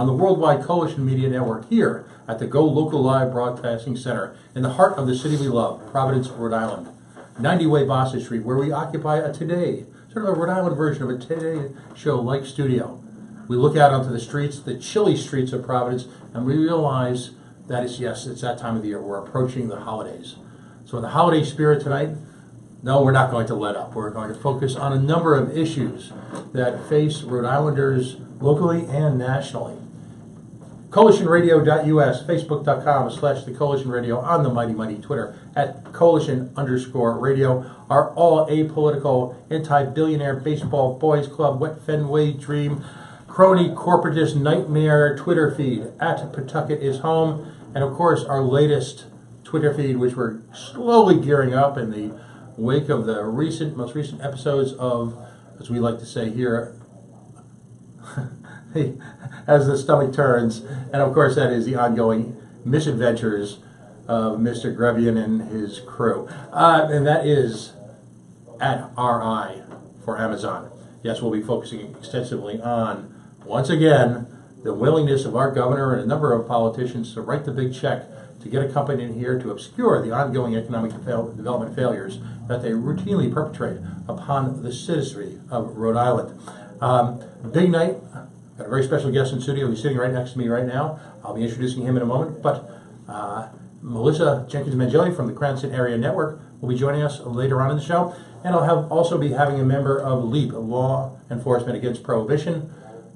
on the Worldwide Coalition Media Network here at the GoLocal Live Broadcasting Center in the heart of the city we love, Providence, Rhode Island. 90 Way Boston Street, where we occupy a Today, sort of a Rhode Island version of a Today show-like studio. We look out onto the streets, the chilly streets of Providence, and we realize that it's that time of the year. We're approaching the holidays. So in the holiday spirit tonight, no, we're not going to let up. We're going to focus on a number of issues that face Rhode Islanders locally and nationally. CoalitionRadio.us, Facebook.com/The Coalition Radio, on the mighty Twitter at Coalition_radio, are all apolitical, anti-billionaire baseball boys club, wet Fenway dream, crony corporatist nightmare Twitter feed at Pawtucket is home, and of course our latest Twitter feed, which we're slowly gearing up in the wake of the most recent episodes of, as we like to say here, as the stomach turns, and of course that is the ongoing misadventures of Mr. Grevian and his crew, and that is at RI for Amazon. Yes, we'll be focusing extensively on, once again, the willingness of our governor and a number of politicians to write the big check to get a company in here to obscure the ongoing economic development failures that they routinely perpetrate upon the citizenry of Rhode Island. Big night. Got a very special guest in studio. He's sitting right next to me right now. I'll be introducing him in a moment. But Melissa Jenkins-Mangeli from the Cranston Area Network will be joining us later on in the show. And I'll also be having a member of LEAP, Law Enforcement Against Prohibition,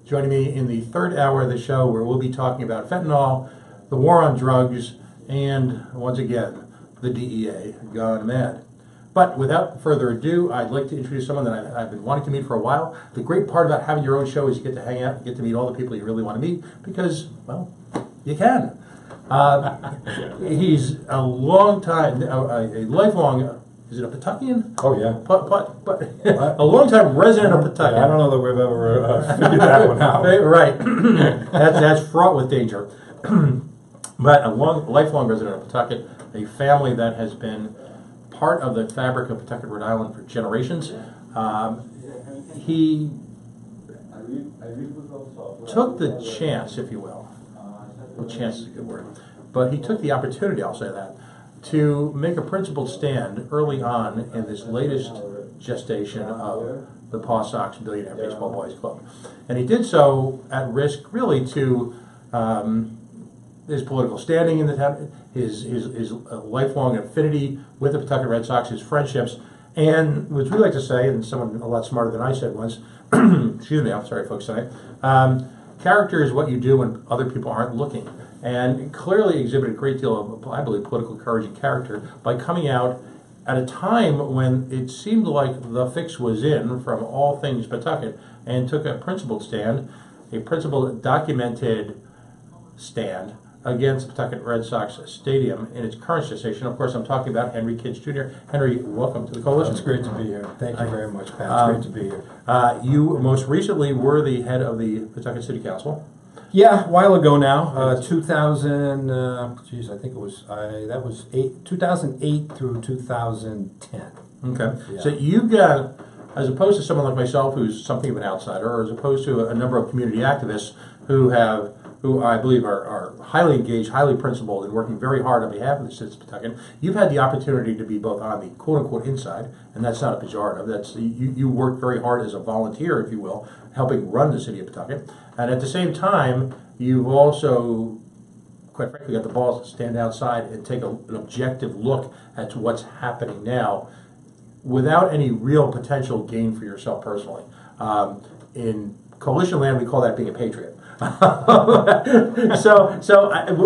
joining me in the third hour of the show, where we'll be talking about fentanyl, the war on drugs, and once again, the DEA gone mad. But without further ado, I'd like to introduce someone that I've been wanting to meet for a while. The great part about having your own show is you get to hang out, you get to meet all the people you really want to meet, because, well, you can. He's a long time, a lifelong, is it a Pawtuckian? Oh, yeah. A long-time resident of Pawtucket. I don't know that we've ever figured that one out. Right. That's fraught with danger. But a lifelong resident of Pawtucket, a family that has been part of the fabric of Pawtucket, Rhode Island for generations. He took the chance, if you will. Well, chance is a good word. But he took the opportunity, I'll say that, to make a principled stand early on in this latest gestation of the Paw Sox Billionaire Baseball Boys Club. And he did so at risk, really, to his political standing in the town, his lifelong affinity with the Pawtucket Red Sox, his friendships, and which we like to say, and someone a lot smarter than I said once, excuse me, I'm sorry folks tonight, character is what you do when other people aren't looking, and clearly exhibited a great deal of, I believe, political courage and character by coming out at a time when it seemed like the fix was in from all things Pawtucket, and took a principled stand, a principled documented stand against Pawtucket Red Sox Stadium in its current gestation. Of course, I'm talking about Henry Kinch Jr. Henry, welcome to the Coalition. It's great to be here. Thank you very much, Pat. It's great to be here. You most recently were the head of the Pawtucket City Council. Yeah, a while ago now, 2000, I think it was, 2008 through 2010. Okay. Yeah. So you've got, as opposed to someone like myself who's something of an outsider, or as opposed to a number of community activists who I believe are highly engaged, highly principled, and working very hard on behalf of the citizens of Pawtucket, you've had the opportunity to be both on the quote-unquote inside, and that's not a pejorative, that's you work very hard as a volunteer, if you will, helping run the city of Pawtucket, and at the same time, you've also, quite frankly, got the balls to stand outside and take an objective look at what's happening now without any real potential gain for yourself personally. In coalition land, we call that being a patriot. What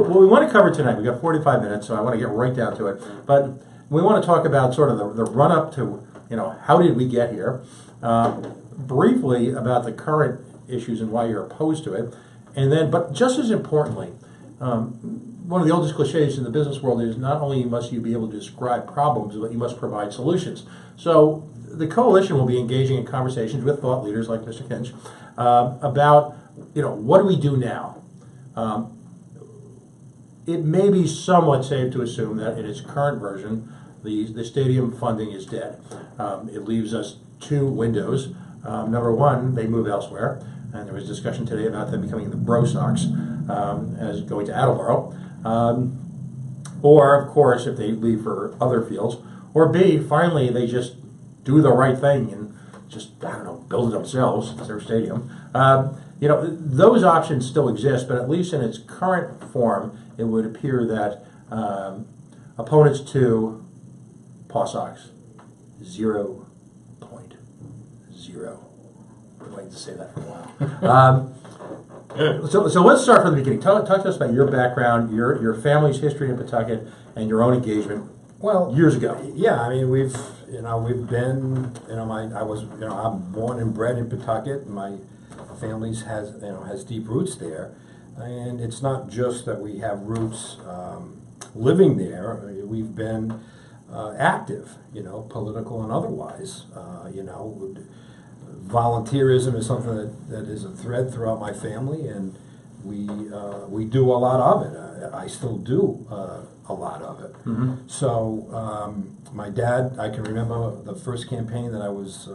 we want to cover tonight, we've got 45 minutes, so I want to get right down to it. But we want to talk about sort of the run-up to, how did we get here? Briefly about the current issues and why you're opposed to it. And then, but just as importantly, one of the oldest cliches in the business world is not only must you be able to describe problems, but you must provide solutions. So the coalition will be engaging in conversations with thought leaders like Mr. Kinch about what do we do now? It may be somewhat safe to assume that in its current version, the stadium funding is dead. It leaves us two windows. Number one, they move elsewhere. and there was discussion today about them becoming the Bro Sox as going to Attleboro. Or, of course, if they leave for other fields. Or B, finally, they just do the right thing and just, I don't know, build it themselves. It's their stadium. Those options still exist, but at least in its current form, it would appear that opponents to Paw Sox, 0.0. I'd like to say that for a while. So let's start from the beginning. Talk to us about your background, your family's history in Pawtucket, and your own engagement. Well, years ago. Yeah, I mean we've been I'm born and bred in Pawtucket. My family's has deep roots there, and it's not just that we have roots living there. We've been active, political and otherwise. Volunteerism is something that is a thread throughout my family, and we do a lot of it. I still do a lot of it. Mm-hmm. So my dad, I can remember the first campaign that I was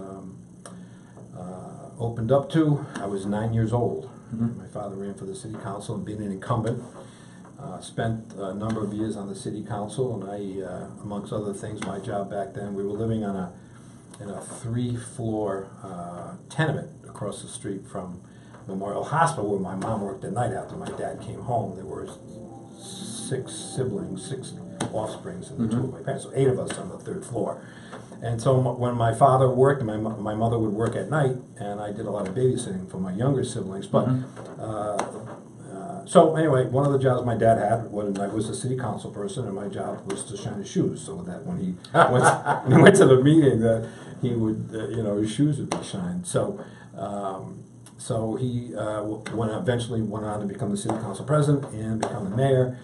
opened up to. I was 9 years old. Mm-hmm. My father ran for the city council and being an incumbent. Spent a number of years on the city council, and I, amongst other things, my job back then, we were living in a 3-floor tenement across the street from Memorial Hospital, where my mom worked at night after my dad came home. There were 6 siblings, 6 offsprings, and the 2 of my parents, so 8 of us on the 3rd floor. And so when my father worked, and my mother would work at night, and I did a lot of babysitting for my younger siblings. But so anyway, one of the jobs my dad had was I was a city council person, and my job was to shine his shoes, so that when he went to the meeting, that he would, his shoes would be shined. So he eventually went on to become the city council president and become the mayor.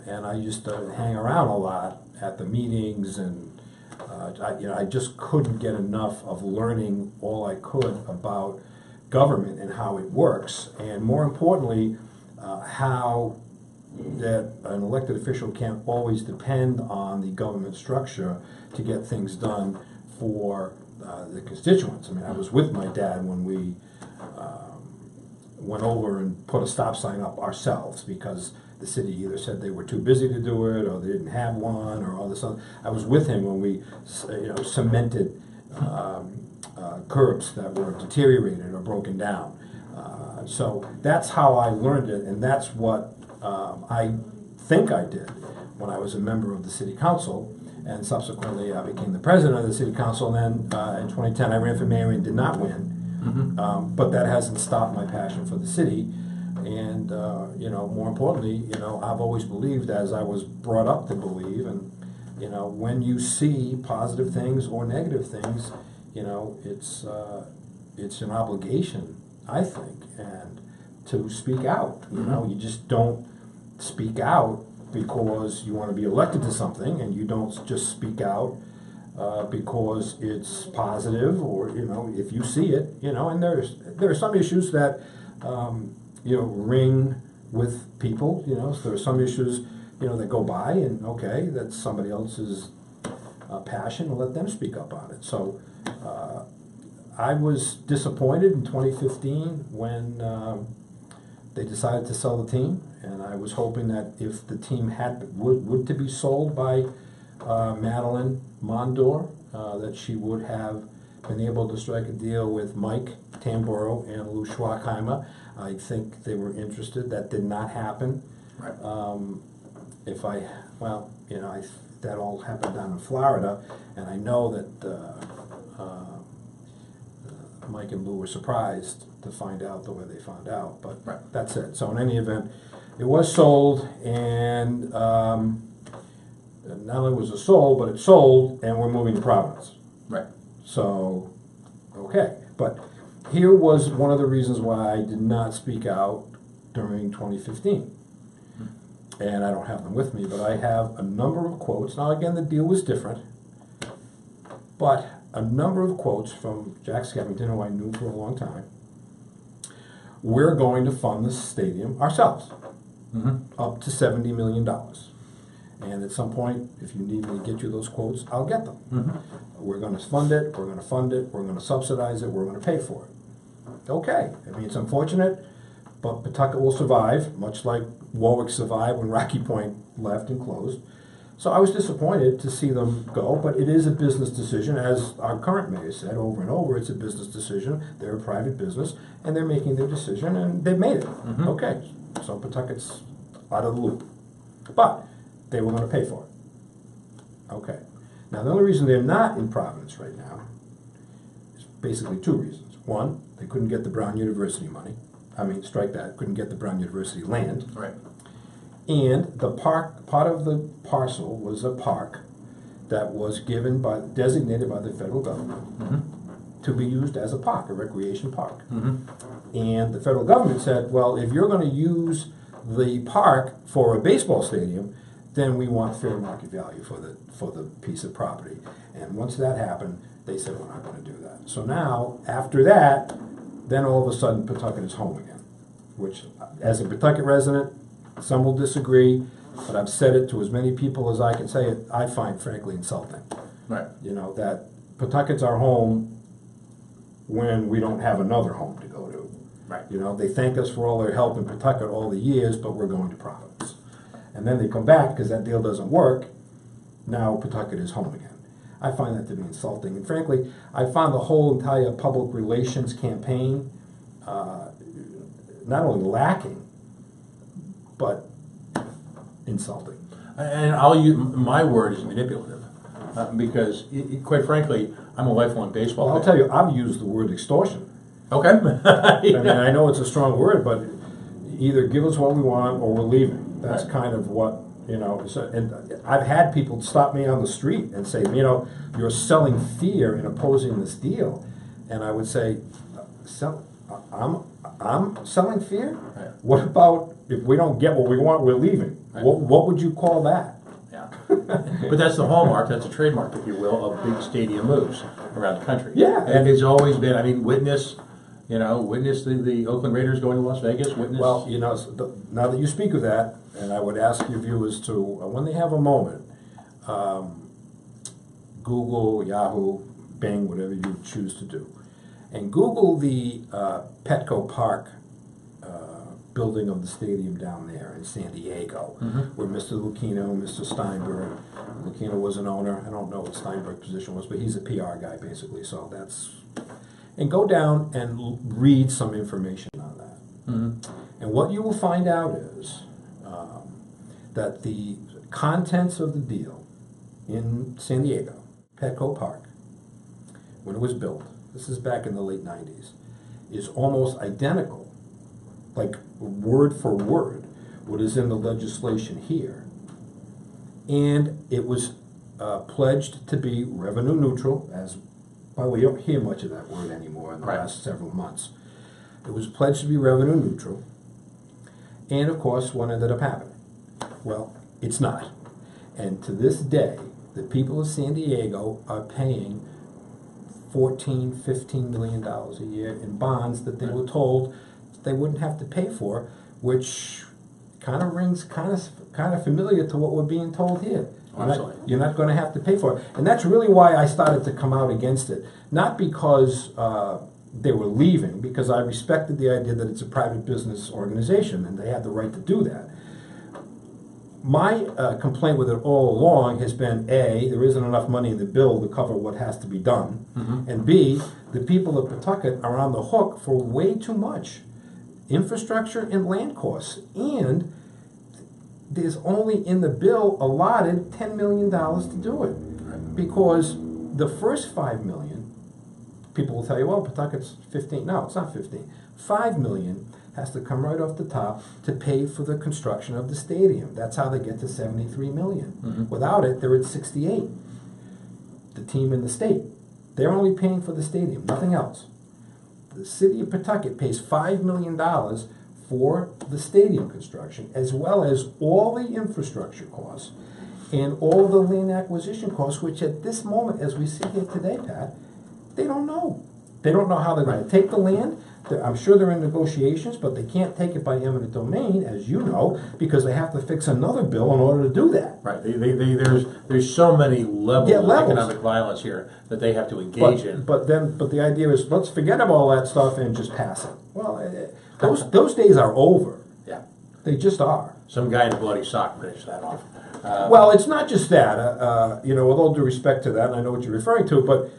And I used to hang around a lot at the meetings, and I just couldn't get enough of learning all I could about government and how it works, and more importantly, how that an elected official can't always depend on the government structure to get things done for the constituents. I mean, I was with my dad when we went over and put a stop sign up ourselves because the city either said they were too busy to do it, or they didn't have one, or all this other. I was with him when we, cemented curbs that were deteriorated or broken down. So that's how I learned it, and that's what I think I did when I was a member of the city council, and subsequently I became the president of the city council. And then in 2010 I ran for mayor and did not win, but that hasn't stopped my passion for the city. And more importantly, I've always believed, as I was brought up to believe, and when you see positive things or negative things, it's an obligation, I think, and to speak out. You just don't speak out because you want to be elected to something, and you don't just speak out because it's positive, or if you see it, and there are some issues that ring with people. So there are some issues that go by, and okay, that's somebody else's passion, and let them speak up on it. So I was disappointed in 2015 when they decided to sell the team, and I was hoping that if the team would to be sold by Madeline Mondor, that she would have been able to strike a deal with Mike Tamburo and Lou Schwackheimer. I think they were interested. That did not happen. Right. That all happened down in Florida, and I know that Mike and Lou were surprised to find out the way they found out, but that's it. So in any event, it was sold, and not only was it sold, but it sold, and we're moving to Providence. Right. So, okay. But here was one of the reasons why I did not speak out during 2015. And I don't have them with me, but I have a number of quotes. Now, again, the deal was different, but a number of quotes from Jack Skeffington, who I knew for a long time. We're going to fund the stadium ourselves, up to $70 million. And at some point, if you need me to get you those quotes, I'll get them. We're going to fund it, we're going to subsidize it, we're going to pay for it. Okay, I mean, it's unfortunate, but Pawtucket will survive, much like Warwick survived when Rocky Point left and closed. So I was disappointed to see them go, but it is a business decision, as our current mayor said over and over, it's a business decision. They're a private business, and they're making their decision, and they've made it. Okay, so Pawtucket's out of the loop. But they were gonna pay for it. Okay. Now, the only reason they're not in Providence right now is basically two reasons. One, they couldn't get the Brown University money. I mean, strike that, couldn't get the Brown University land. Right. And the park, part of the parcel was a park that was designated by the federal government to be used as a park, a recreation park. And the federal government said, well, if you're gonna use the park for a baseball stadium, then we want fair market value for the piece of property. And once that happened, they said, we're not gonna do that. So now, after that, then all of a sudden Pawtucket is home again, which, as a Pawtucket resident, some will disagree, but I've said it to as many people as I can say it, I find frankly insulting. Right. You know, that Pawtucket's our home when we don't have another home to go to. Right. You know, they thank us for all their help in Pawtucket all the years, but we're going to Providence. And then they come back because that deal doesn't work. Now Pawtucket is home again. I find that to be insulting. And frankly, I found the whole entire public relations campaign not only lacking, but insulting. And I'll use, my word is manipulative, because quite frankly, I'm a lifelong baseball Well, I'll fan. tell you, I've used the word extortion. Okay. I mean, I know it's a strong word, but either give us what we want or we're leaving. That's Right. kind of what, you know, and I've had people stop me on the street and say, you know, you're selling fear in opposing this deal. And I would say, I'm selling fear? Right. What about if we don't get what we want, we're leaving? Right. What would you call that? Yeah. But that's the hallmark, that's a trademark, if you will, of big stadium moves around the country. Yeah. And it's always been, I mean, witness the Oakland Raiders going to Las Vegas, witness. Well, you know, now that you speak of that, and I would ask your viewers to, when they have a moment, Google, Yahoo, Bing, whatever you choose to do, and Google the Petco Park building of the stadium down there in San Diego, where Mr. Lucchino, Mr. Steinberg, Lucchino was an owner. I don't know what Steinberg's position was, but he's a PR guy basically. So that's, and go down and read some information on that. And what you will find out is that the contents of the deal in San Diego, Petco Park, when it was built, this is back in the late 90s, is almost identical, like word for word, what is in the legislation here. And it was pledged to be revenue neutral, as, by the way, you don't hear much of that word anymore in the Right. last several months. It was pledged to be revenue neutral, and of course, what ended up happening? Well, it's not. And to this day, the people of San Diego are paying $14, $15 million a year in bonds that they were told they wouldn't have to pay for, which kind of rings kind of familiar to what we're being told here. You're not going to have to pay for it. And that's really why I started to come out against it. Not because they were leaving, because I respected the idea that it's a private business organization and they had the right to do that. My complaint with it all along has been, A, there isn't enough money in the bill to cover what has to be done, and B, the people of Pawtucket are on the hook for way too much infrastructure and land costs, and there's only in the bill allotted $10 million to do it, because the first $5 million, people will tell you, well, Pawtucket's 15. No, it's not 15. $5 million has to come right off the top to pay for the construction of the stadium. That's how they get to $73 million. Without it, they're at 68. The team in the state, they're only paying for the stadium, nothing else. The city of Pawtucket pays $5 million for the stadium construction, as well as all the infrastructure costs and all the land acquisition costs, which at this moment, as we sit here today, Pat, they don't know. They don't know how they're going to take the land. I'm sure they're in negotiations, but they can't take it by eminent domain, as you know, because they have to fix another bill in order to do that. Right. There's so many levels of levels. economic violence here that they have to engage in. But the idea is, let's forget about all that stuff and just pass it. Well, those days are over. Yeah. They just are. Some guy in a bloody sock finished that off. Well, it's not just that. With all due respect to that, and I know what you're referring to, but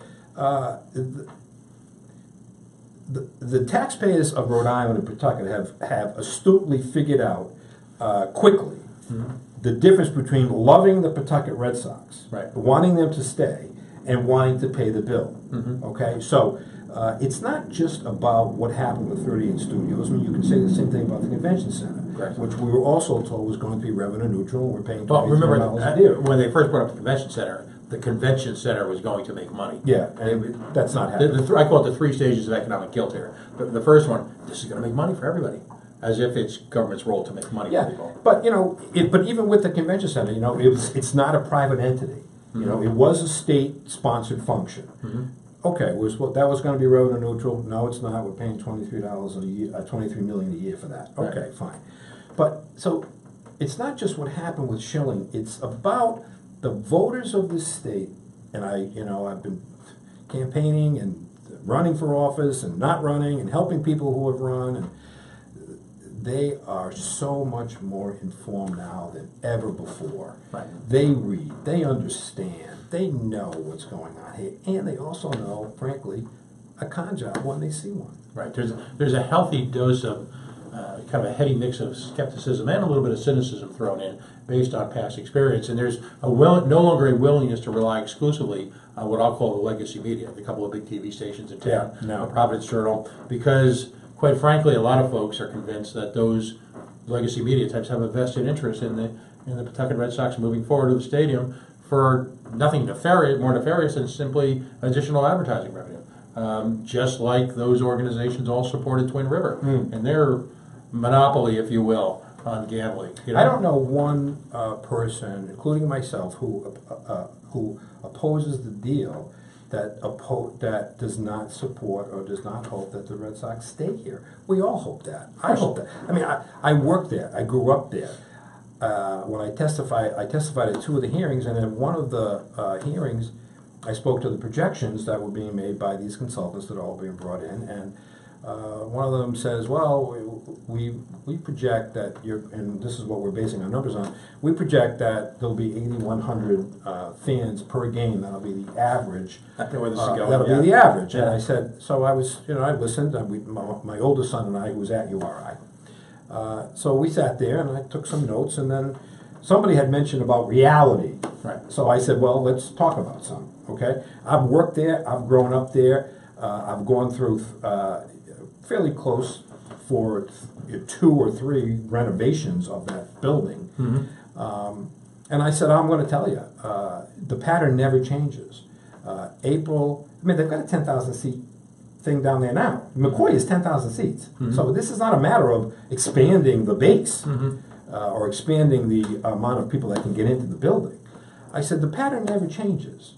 the taxpayers of Rhode Island and Pawtucket have astutely figured out quickly the difference between loving the Pawtucket Red Sox, Right. wanting them to stay, and wanting to pay the bill. Okay, so it's not just about what happened with 38 Studios. I mean, you can say the same thing about the convention center, Correct. which we were also told was going to be revenue neutral, and we're paying Well, remember $23 a year. when they first brought up the convention center was going to make money. Yeah, and that's not happening. I call it the 3 stages of economic guilt here. The first one, this is going to make money for everybody, as if it's government's role to make money for Yeah, people. but but even with the convention center, it's not a private entity. It was a state-sponsored function. Okay, that was going to be revenue neutral. No, it's not. We're paying $23 a year, $23 million a year for that. Okay, Right. fine. But so it's not just what happened with Schilling. It's about the voters of this state. And I've been campaigning and running for office and not running and helping people who have run, and they are so much more informed now than ever before. Right. They read, they understand, they know what's going on here, and they also know, frankly, a con job when they see one. Right. There's a healthy dose of kind of a heady mix of skepticism and a little bit of cynicism thrown in based on past experience. And there's no longer a willingness to rely exclusively on what I'll call the legacy media, the couple of big TV stations in town, Yeah, no. the Providence Journal, because quite frankly, a lot of folks are convinced that those legacy media types have a vested interest in the Pawtucket Red Sox moving forward to the stadium for nothing more nefarious than simply additional advertising revenue. Just like those organizations all supported Twin River and their monopoly, if you will, on gambling. I don't know one person, including myself, who opposes the deal that does not support or does not hope that the Red Sox stay here. We all hope that. I hope that. I mean, I worked there. I grew up there. When I testified at 2 of the hearings, and in one of the hearings, I spoke to the projections that were being made by these consultants that are all being brought in, and one of them says, well, we project that and this is what we're basing our numbers on, we project that there'll be 8,100 fans per game. That'll be the average. Where this is going, That'll yeah. be the average. Yeah. And I said, so I was, I listened, and my oldest son and I, who was at URI. So we sat there, and I took some notes, and then somebody had mentioned about reality. Right. So I said, well, let's talk about some, okay? I've worked there, I've grown up there, I've gone through fairly close for 2 or 3 renovations of that building. And I said, I'm going to tell you, the pattern never changes. They've got a 10,000 seat thing down there now. McCoy is 10,000 seats. So this is not a matter of expanding the base or expanding the amount of people that can get into the building. I said, the pattern never changes.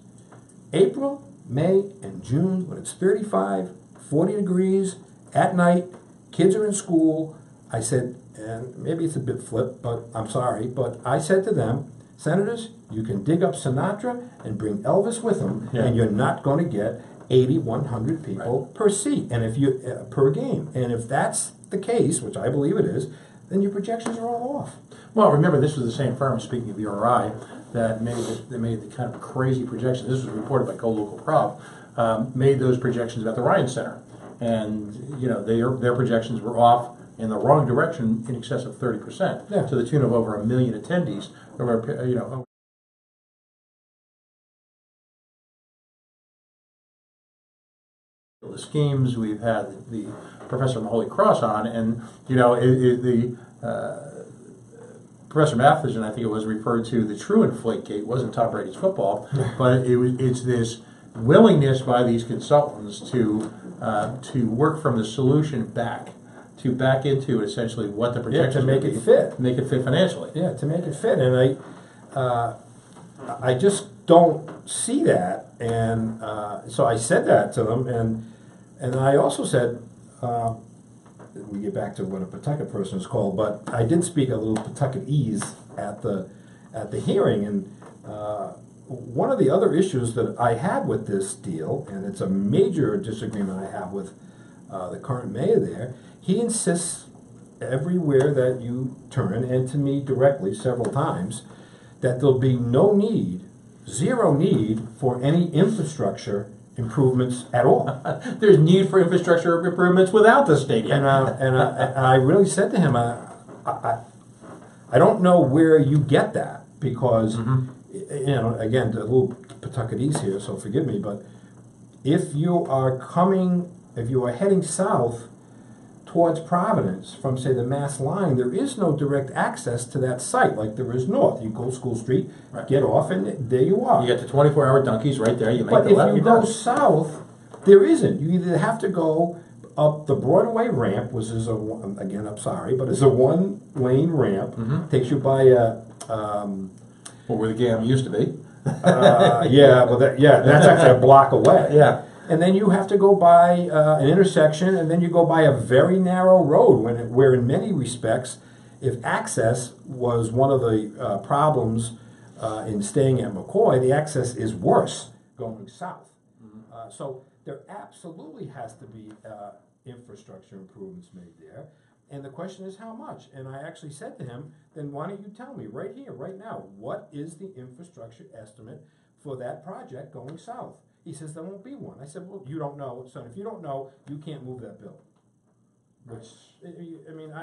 April, May, and June, when it's 35, 40 degrees, at night, kids are in school, I said, and maybe it's a bit flip, but I'm sorry, but I said to them, Senators, you can dig up Sinatra and bring Elvis with him, and you're not going to get 8,100 people per seat, and if you per game. And if that's the case, which I believe it is, then your projections are all off. Well, remember, this was the same firm, speaking of URI, that made the kind of crazy projections. This was reported by GoLocal Prov, made those projections about the Ryan Center. And, their projections were off in the wrong direction in excess of 30%, to the tune of over 1 million attendees. The schemes, we've had the Professor from Holy Cross on, and, Professor Matheson, I think it was, referred to the true Inflategate. Wasn't Tom Brady's football, but it's this willingness by these consultants to work from the solution back into essentially what the projections to make it fit, financially. Yeah, to make it fit, and I just don't see that, and so I said that to them, and I also said, we get back to what a Pawtucket person is called, but I did speak a little Pawtucketese at the hearing, and one of the other issues that I had with this deal, and it's a major disagreement I have with the current mayor there, he insists everywhere that you turn, and to me directly several times, that there'll be no need, zero need for any infrastructure improvements at all. There's need for infrastructure improvements without the stadium. And I really said to him, I don't know where you get that, because, you know, again, a little Pawtucketese here, so forgive me, but if you are heading south towards Providence from, say, the Mass line, there is no direct access to that site like there is north. You go School Street, Right. get off, and there you are. You get the 24-hour donkeys right there. You make But the if left. you You're go done. south, there isn't. You either have to go up the Broadway ramp, which is again, I'm sorry, but it's a one-lane ramp. Takes you by a Well, where the GAM used to be. that's actually a block away. Yeah. And then you have to go by an intersection, and then you go by a very narrow road, where in many respects, if access was one of the problems in staying at McCoy, the access is worse going south. So there absolutely has to be infrastructure improvements made there. And the question is how much? And I actually said to him, then why don't you tell me right here, right now, what is the infrastructure estimate for that project going south? He says, there won't be one. I said, well, you don't know, son. If you don't know, you can't move that bill. Which, I mean,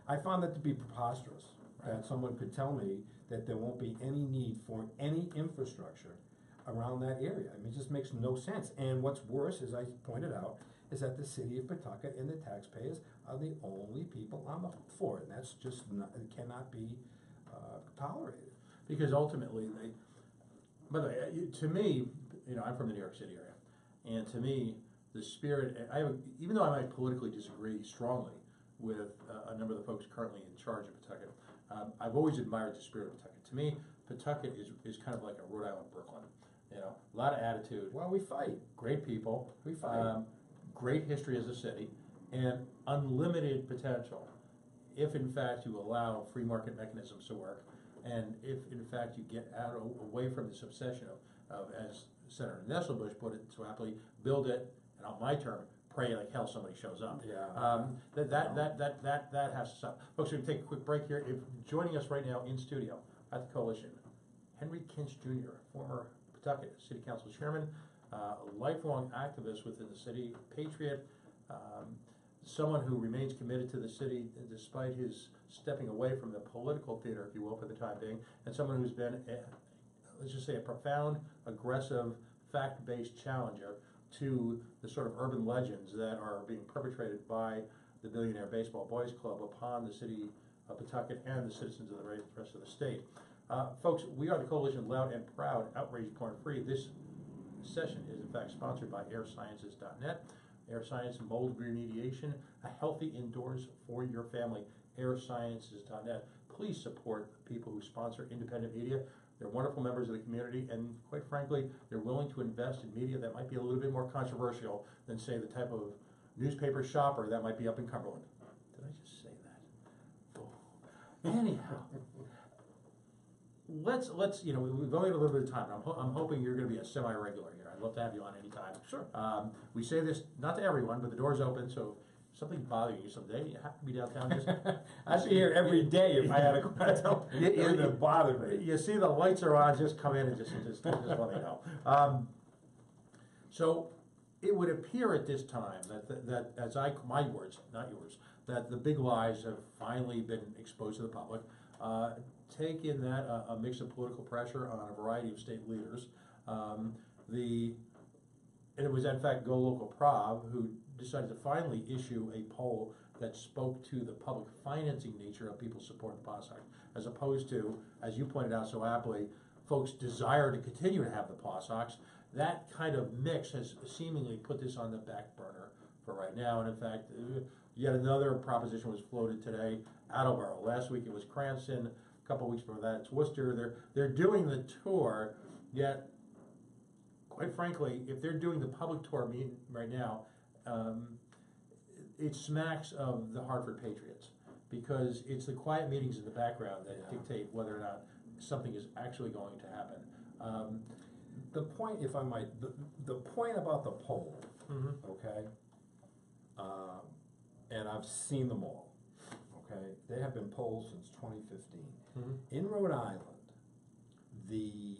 I found that to be preposterous, that someone could tell me that there won't be any need for any infrastructure around that area. I mean, it just makes no sense. And what's worse, as I pointed out, is that the city of Pawtucket and the taxpayers are the only people on the hook for it. And that's just not, it cannot be tolerated. Because ultimately, by the way, to me, you know, I'm from the New York City area, and to me, the spirit, even though I might politically disagree strongly with a number of the folks currently in charge of Pawtucket, I've always admired the spirit of Pawtucket. To me, Pawtucket is kind of like a Rhode Island Brooklyn. You know, a lot of attitude. Well, we fight. Great people. We fight. Great history as a city, and unlimited potential if, in fact, you allow free market mechanisms to work, and if, in fact, you get away from this obsession of, as Senator Nesselbush put it so aptly, build it, and on my term, pray like hell somebody shows up. Yeah. That has to stop. Folks, we're going to take a quick break here. Joining us right now in studio at the Coalition, Henry Kinch Jr., former Pawtucket City Council Chairman, a lifelong activist within the city, patriot, someone who remains committed to the city despite his stepping away from the political theater, if you will, for the time being, and someone who's been, let's just say, a profound, aggressive, fact-based challenger to the sort of urban legends that are being perpetrated by the Billionaire Baseball Boys Club upon the city of Pawtucket and the citizens of the rest of the state. Folks, we are the Coalition Loud and Proud, Outrage Porn Free. This session is in fact sponsored by airsciences.net. Air Science Mold Remediation, a healthy indoors for your family. airsciences.net. Please support the people who sponsor independent media. They're wonderful members of the community, and quite frankly, they're willing to invest in media that might be a little bit more controversial than, say, the type of newspaper shopper that might be up in Cumberland. Did I just say that? Oh. Anyhow. Let's you know, we've only got a little bit of time. I'm hoping you're going to be a semi-regular here. I'd love to have you on anytime. Sure. We say this not to everyone, but the door's open, so if something bothering you someday, you have to be downtown. Just I'd be here every day if I had a question that bothered me. You see the lights are on, just come in and just let me know. So it would appear at this time that as my words, not yours, that the big lies have finally been exposed to the public. Take in that a mix of political pressure on a variety of state leaders. And it was in fact GoLocal Prov who decided to finally issue a poll that spoke to the public financing nature of people's support of the POS Act, as opposed to, as you pointed out so aptly, folks' desire to continue to have the POS Acts. That kind of mix has seemingly put this on the back burner for right now. And in fact, yet another proposition was floated today, Attleboro. Last week it was Cranston. A couple weeks before that it's Worcester. They're doing the tour, yet quite frankly, if they're doing the public tour right now, it smacks of the Hartford Patriots, because it's the quiet meetings in the background that dictate whether or not something is actually going to happen. The point, if I might, the point about the poll, okay, and I've seen them all, okay, they have been polled since 2015. In Rhode Island, the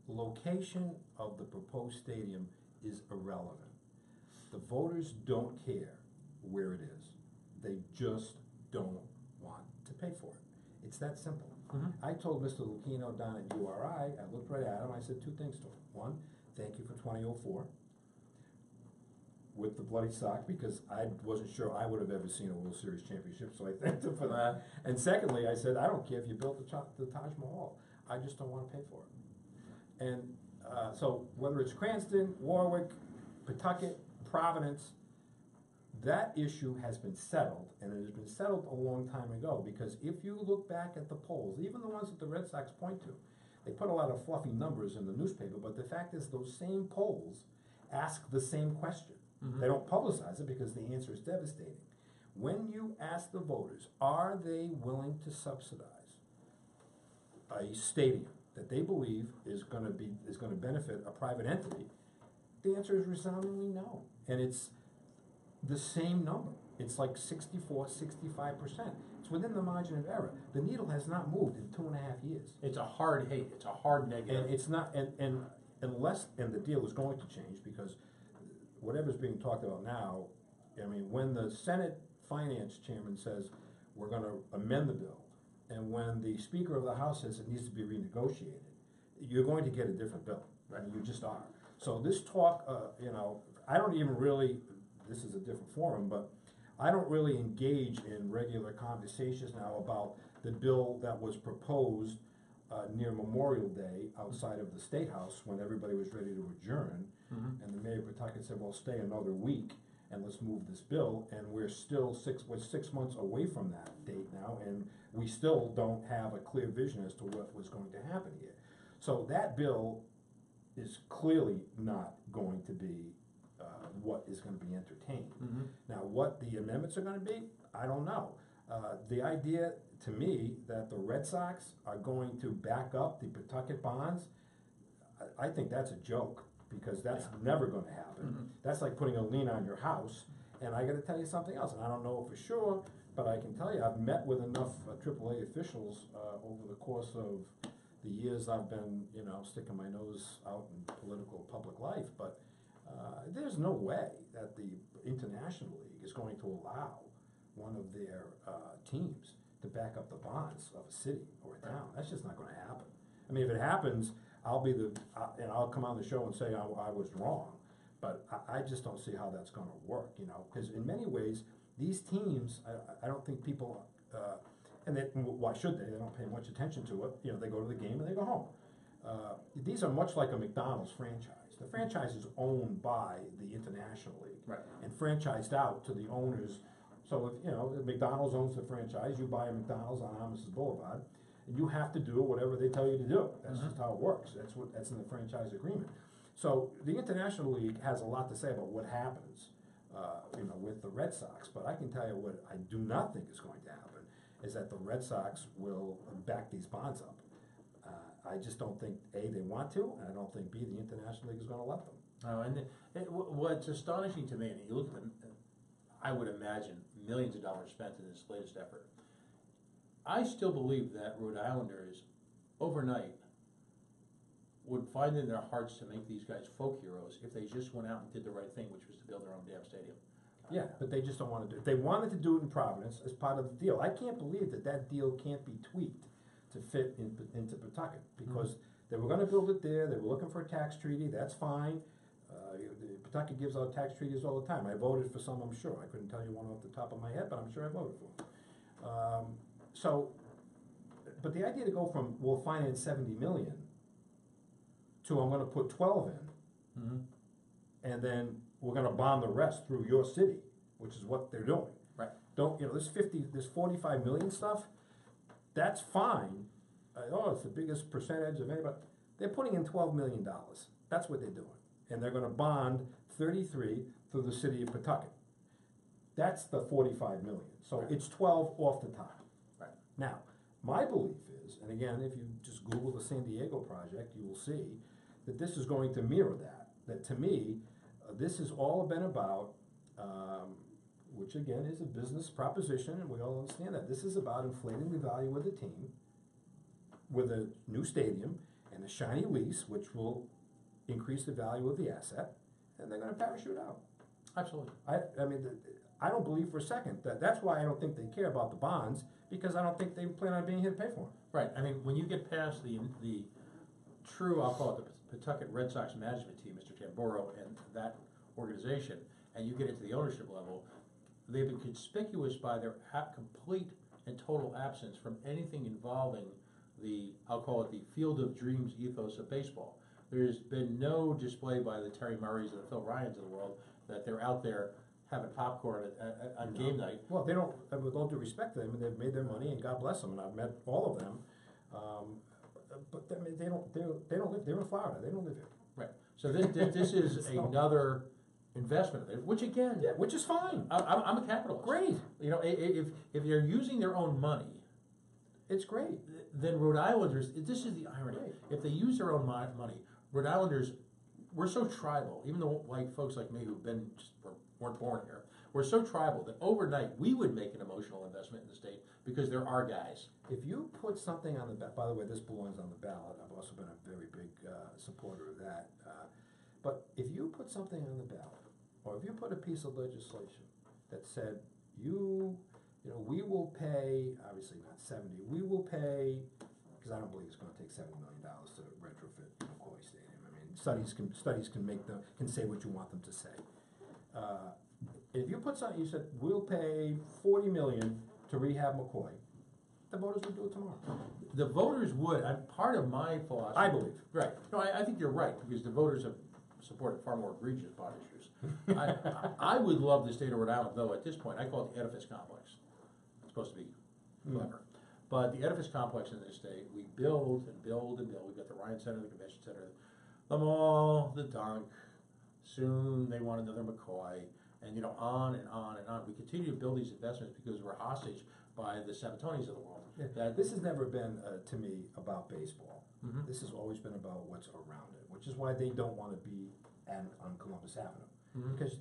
location of the proposed stadium is irrelevant. The voters don't care where it is. They just don't want to pay for it. It's that simple. I told Mr. Lucchino down at URI, I looked right at him, I said two things to him. One, thank you for 2004 with the bloody sock, because I wasn't sure I would have ever seen a World Series championship, so I thanked him for that. And secondly, I said, I don't care if you built the Taj Mahal. I just don't want to pay for it. And so whether it's Cranston, Warwick, Pawtucket, Providence, that issue has been settled, and it has been settled a long time ago, because if you look back at the polls, even the ones that the Red Sox point to, they put a lot of fluffy numbers in the newspaper, but the fact is those same polls ask the same question. They don't publicize it because the answer is devastating. When you ask the voters, are they willing to subsidize a stadium that they believe is going to benefit a private entity, the answer is resoundingly no. And it's the same number. It's like 64, 65%. It's within the margin of error. The needle has not moved in 2.5 years. It's a hard hate. It's a hard negative. And it's not, and unless, and the deal is going to change, because whatever's being talked about now, I mean, when the Senate Finance Chairman says we're going to amend the bill, and when the Speaker of the House says it needs to be renegotiated, you're going to get a different bill. Right? You just are. So this talk, I don't even really, this is a different forum, but I don't really engage in regular conversations now about the bill that was proposed near Memorial Day outside of the State House when everybody was ready to adjourn, and the mayor of Pawtucket said, well, stay another week and let's move this bill, and we're still 6 months away from that date now, and we still don't have a clear vision as to what was going to happen here. So that bill is clearly not going to be what is going to be entertained. Now, what the amendments are going to be, I don't know. The idea, to me, that the Red Sox are going to back up the Pawtucket bonds, I think that's a joke, because that's never going to happen. That's like putting a lien on your house. And I got to tell you something else, and I don't know for sure, but I can tell you I've met with enough AAA officials over the course of the years I've been, sticking my nose out in political public life, but there's no way that the International League is going to allow one of their teams to back up the bonds of a city or a town. That's just not going to happen. I mean, if it happens, I'll come on the show and say I was wrong, but I just don't see how that's going to work, because in many ways, these teams, I don't think people, why should they? They don't pay much attention to it. They go to the game and they go home. These are much like a McDonald's franchise. The franchise is owned by the International League, right, and franchised out to the owners. So if McDonald's owns the franchise, you buy a McDonald's on Armistice Boulevard, and you have to do whatever they tell you to do. That's just how it works. That's in the franchise agreement. So the International League has a lot to say about what happens, with the Red Sox. But I can tell you what I do not think is going to happen is that the Red Sox will back these bonds up. I just don't think, A, they want to, and I don't think, B, the International League is going to let them. Oh, and what's astonishing to me, and you look at them, I would imagine millions of dollars spent in this latest effort. I still believe that Rhode Islanders, overnight, would find in their hearts to make these guys folk heroes if they just went out and did the right thing, which was to build their own damn stadium. Yeah, but they just don't want to do it. They wanted to do it in Providence as part of the deal. I can't believe that deal can't be tweaked to fit into Pawtucket, because they were going to build it there. They were looking for a tax treaty. That's fine. Pawtucket gives out tax treaties all the time. I voted for some, I'm sure. I couldn't tell you one off the top of my head, but I'm sure I voted for them. But the idea to go from, we'll finance $70 million to I'm going to put 12 in, and then we're going to bond the rest through your city, which is what they're doing. Right. This 45 million stuff, that's fine. It's the biggest percentage of anybody. They're putting in $12 million. That's what they're doing. And they're going to bond 33 through the city of Pawtucket. That's the 45 million. So Right. it's 12 off the top. Right. Now, my belief is, and again, if you just Google the San Diego project, you will see that this is going to mirror that. That to me, this has all been about, which again is a business proposition, and we all understand that. This is about inflating the value of the team with a new stadium and a shiny lease, which will increase the value of the asset, and they're going to parachute out. Absolutely. I mean, I don't believe for a second that that's why I don't think they care about the bonds, because I don't think they plan on being here to pay for them. Right. I mean, when you get past the true, I'll call it the Pawtucket Red Sox management team, Mr. Tamboro, and that organization, and you get into the ownership level, they've been conspicuous by their complete and total absence from anything involving the, I'll call it the field of dreams ethos of baseball. There's been no display by the Terry Murrays and the Phil Ryans of the world that they're out there having popcorn on game night. Well, they don't, with all due respect to them, and they've made their money, and God bless them, and I've met all of them. But I mean, they don't live. They're in Florida. They don't live here. Right. So this is another investment of theirs, which again, Yeah, which is fine. I'm a capitalist. Great. You know, if they're using their own money, It's great. then Rhode Islanders. This is the irony. Right. If they use their own money, Rhode Islanders, we're so tribal. Even though like folks like me who've been weren't born here, we're so tribal that overnight we would make an emotional investment in the state because they're our guys. If you put something on the ballot, by the way, this belongs on the ballot. I've also been a very big supporter of that. But if you put something on the ballot, or if you put a piece of legislation that said we will pay, obviously not 70, we will pay, because I don't believe it's going to take $70 million to retrofit McCoy Stadium. I mean, studies can say what you want them to say. If you put something, you said we'll pay $40 million to rehab McCoy, the voters would do it tomorrow. The voters would. Part of my philosophy, I believe. Right. No, I think you're right because the voters have supported far more egregious bond issues. I would love the state of Rhode Island, though. At this point, I call it the edifice complex. It's supposed to be clever. But the edifice complex in this state, we build and build and build. We've got the Ryan Center, the Convention Center, the mall, the dunk. Soon they want another McCoy, and on and on and on. We continue to build these investments because we're hostage by the Sabatonis of the world. Yeah. This has never been, to me, about baseball. Mm-hmm. This has always been about what's around it, which is why they don't want to be on Columbus Avenue. Mm-hmm. Because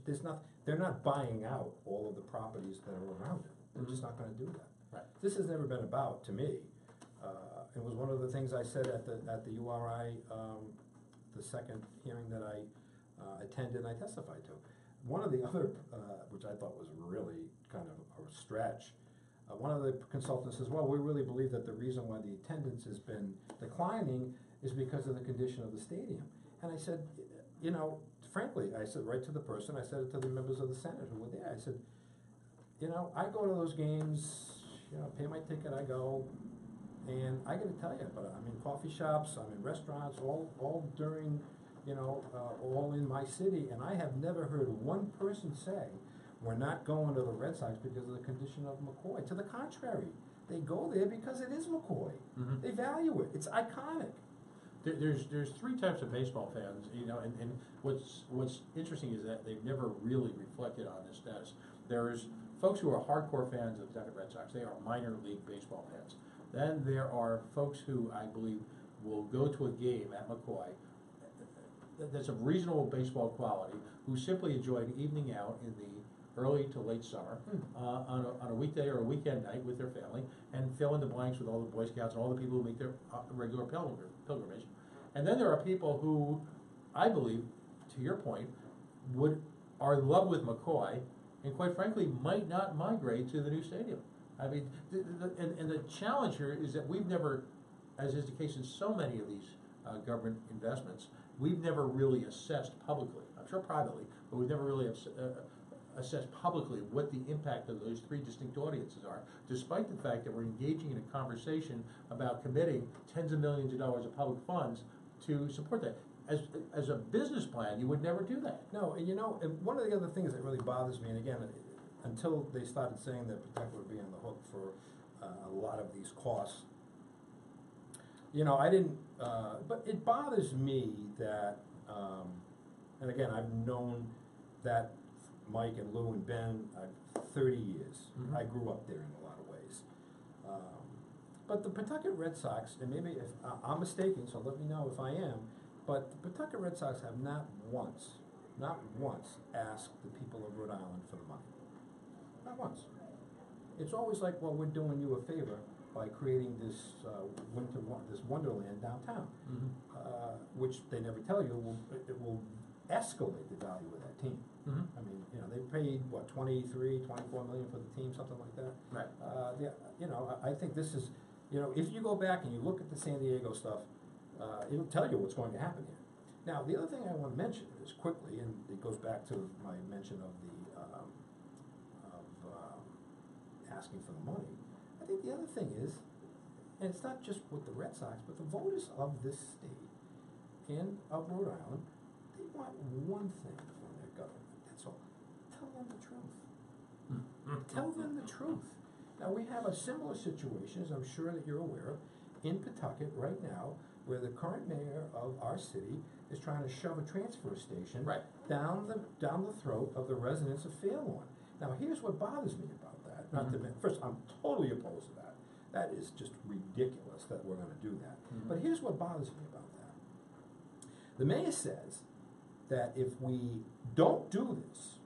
they're not buying out all of the properties that are around it. They're just not going to do that. Right. This has never been about, to me. It was one of the things I said at the URI, the second hearing that I attended and I testified to. One of the other, which I thought was really kind of a stretch, one of the consultants says, well, we really believe that the reason why the attendance has been declining is because of the condition of the stadium. And I said, frankly, I said right to the person, I said it to the members of the Senate who were there, I said, I go to those games, pay my ticket, I go, and I got to tell you, but I'm in coffee shops, I'm in restaurants, all during, all in my city, and I have never heard one person say, we're not going to the Red Sox because of the condition of McCoy. To the contrary, they go there because it is McCoy. Mm-hmm. They value it. It's iconic. There's three types of baseball fans, and what's interesting is that they've never really reflected on this status. There's folks who are hardcore fans of the Pawtucket Red Sox. They are minor league baseball fans. Then there are folks who I believe will go to a game at McCoy that's of reasonable baseball quality, who simply enjoy an evening out in the early to late summer on a weekday or a weekend night with their family, and fill in the blanks with all the Boy Scouts and all the people who make their regular pilgrimage. And then there are people who, I believe, to your point, are in love with McCoy, and quite frankly, might not migrate to the new stadium. I mean, and the challenge here is that we've never, as is the case in so many of these government investments, we've never really assessed publicly, I'm sure privately, but we've never really assessed publicly what the impact of those three distinct audiences are, despite the fact that we're engaging in a conversation about committing tens of millions of dollars of public funds to support that. As a business plan, you would never do that. No, and one of the other things that really bothers me, and again, until they started saying that Pawtucket would be on the hook for a lot of these costs, I didn't, but it bothers me that, and again, I've known that Mike and Lou and Ben, 30 years. I grew up there in a lot of ways. But the Pawtucket Red Sox, and maybe if I'm mistaken, so let me know if I am, but the Pawtucket Red Sox have not once asked the people of Rhode Island for the money. Not once. It's always like, well, we're doing you a favor by creating this this wonderland downtown, which they never tell you it will escalate the value of that team. I mean, you know, they paid what 23, 24 million for the team, something like that. Right. You know, I think this is, you know, if you go back and you look at the San Diego stuff, it'll tell you what's going to happen here. Now, the other thing I want to mention is quickly, and it goes back to my mention of the asking for the money. I think the other thing is, and it's not just with the Red Sox, but the voters of this state and of Rhode Island, they want one thing from their government. That's all. Tell them the truth. Tell them the truth. Now, we have a similar situation, as I'm sure that you're aware of, in Pawtucket right now, where the current mayor of our city is trying to shove a transfer station down the throat of the residents of Fairlawn. Now, here's what bothers me about that. Not to first, I'm totally opposed to that. That is just ridiculous that we're going to do that. But here's what bothers me about that. The mayor says that if we don't do this,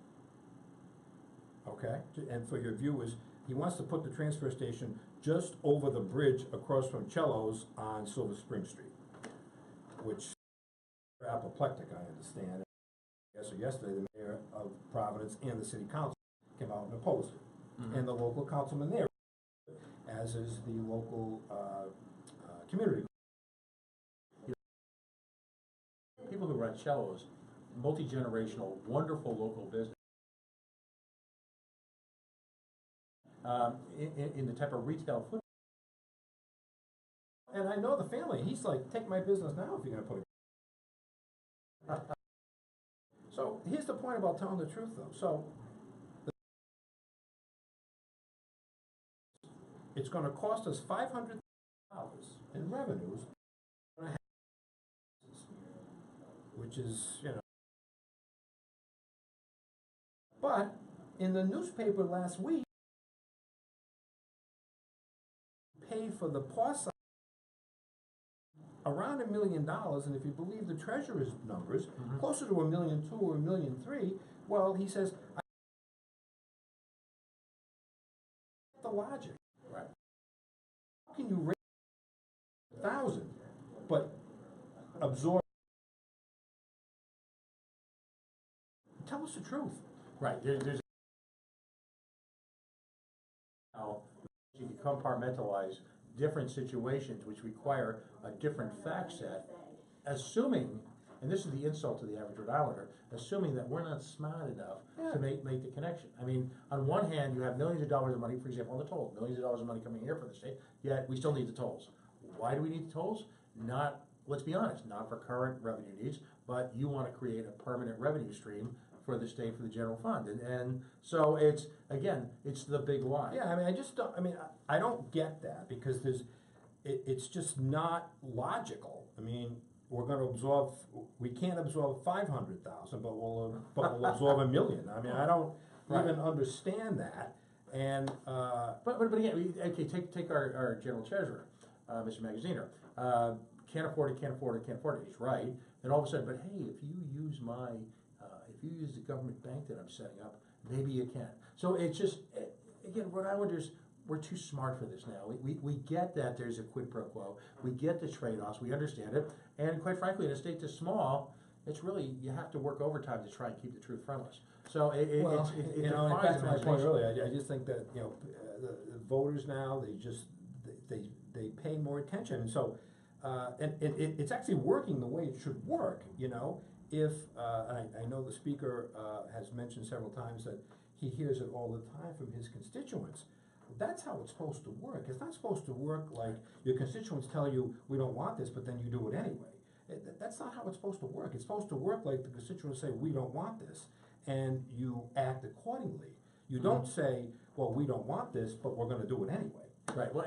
okay, and for your viewers, he wants to put the transfer station just over the bridge across from Cello's on Silver Spring Street, which apoplectic, I understand. Yesterday, the mayor of Providence and the city council came out and opposed it. And the local councilman there, as is the local community. People who run Cello's, multi-generational, wonderful local business. In the type of retail food. And I know the family. He's like, take my business now if you're going to put it. So here's the point about telling the truth, though. So it's going to cost us $500,000 in revenues, which is, you know. But in the newspaper last week, pay for the PAWS around $1 million, and if you believe the treasurer's numbers, closer to $1.2 million or $1.3 million. Well, he says, I the logic. Right. How can you raise 1,000 but absorb? Tell us the truth. Right. There's how you can compartmentalize different situations which require a different fact set, assuming, and this is the insult to the average Rhode Islander, assuming that we're not smart enough to make the connection. I mean, on one hand, you have millions of dollars of money, for example, on the toll, millions of dollars of money coming here from the state, yet we still need the tolls. Why do we need the tolls? Not, let's be honest, not for current revenue needs, but you want to create a permanent revenue stream for the state, for the general fund. And so it's, again, it's the big lie. Yeah, I mean, I just don't, I mean, I don't get that because it's just not logical. I mean, we're going to absorb, we can't absorb 500,000, but we'll absorb $1 million. I mean, I don't even understand that. And but again, okay, take our general treasurer, Mr. Magaziner. Can't afford it. He's right. And all of a sudden, but hey, if you use if you use the government bank that I'm setting up, maybe you can. So it's just, again, Rhode Islanders, we're too smart for this now. We get that there's a quid pro quo. We get the trade-offs. We understand it. And quite frankly, in a state this small, it's really, you have to work overtime to try and keep the truth from us. So it you know, and back to my point earlier, I just think that, you know, the voters now, they pay more attention. And so, and it's actually working the way it should work, you know. If, I know the speaker has mentioned several times that he hears it all the time from his constituents. That's how it's supposed to work. It's not supposed to work like your constituents tell you, we don't want this, but then you do it anyway. That's not how it's supposed to work. It's supposed to work like the constituents say, we don't want this, and you act accordingly. You don't say, well, we don't want this, but we're going to do it anyway. Right. Well,